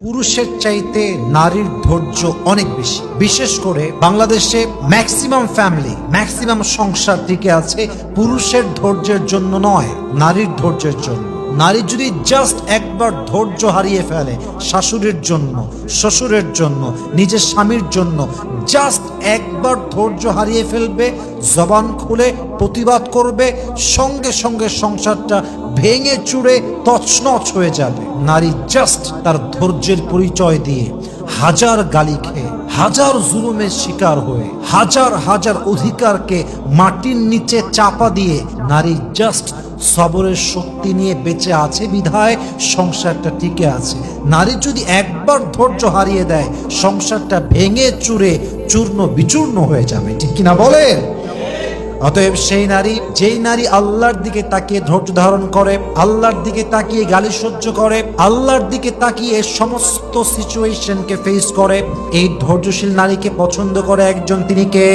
পুরুষের চাইতে নারীর ধৈর্য অনেক বেশি। বিশেষ করে বাংলাদেশে ম্যাক্সিমাম ফ্যামিলি, ম্যাক্সিমাম সংসার টিকে আছে পুরুষের ধৈর্যের জন্য নয়, নারীর ধৈর্যের জন্য। নারী যদি জাস্ট একবার ধৈর্য হারিয়ে ফেলে শাশুড়ির জন্য, শ্বশুরের জন্য, নিজের স্বামীর জন্য, জাস্ট একবার ধৈর্য হারিয়ে ফেলবে, জবান খুলে প্রতিবাদ করবে, সঙ্গে সঙ্গে সংসারটা ভেঙে চুরে তছনছ হয়ে যাবে। নারী জাস্ট তার ধৈর্যের পরিচয় দিয়ে হাজার গালি খেয়ে, হাজার জুলুমের শিকার হয়ে, হাজার হাজার অধিকারকে মাটির নিচে চাপা দিয়ে নারী জাস্ট সবরের শক্তি নিয়ে বেঁচে আছে বিধায় সংসারটা টিকে আছে। নারী যদি একবার ধৈর্য হারিয়ে দেয়, সংসারটা ভেঙে চুরে চূর্ণ বিচূর্ণ হয়ে যাবে। ঠিক কিনা বলেন? অতএব সেই নারী, যেই নারী আল্লাহর দিকে তাকিয়ে ধৈর্য ধারণ করে, আল্লাহর দিকে তাকিয়ে গালি সহ্য করে, আল্লাহর দিকে তাকিয়ে সমস্ত সিচুয়েশনকে ফেস করে, এই ধৈর্যশীল নারীকে পছন্দ করে একজন, তিনি কে?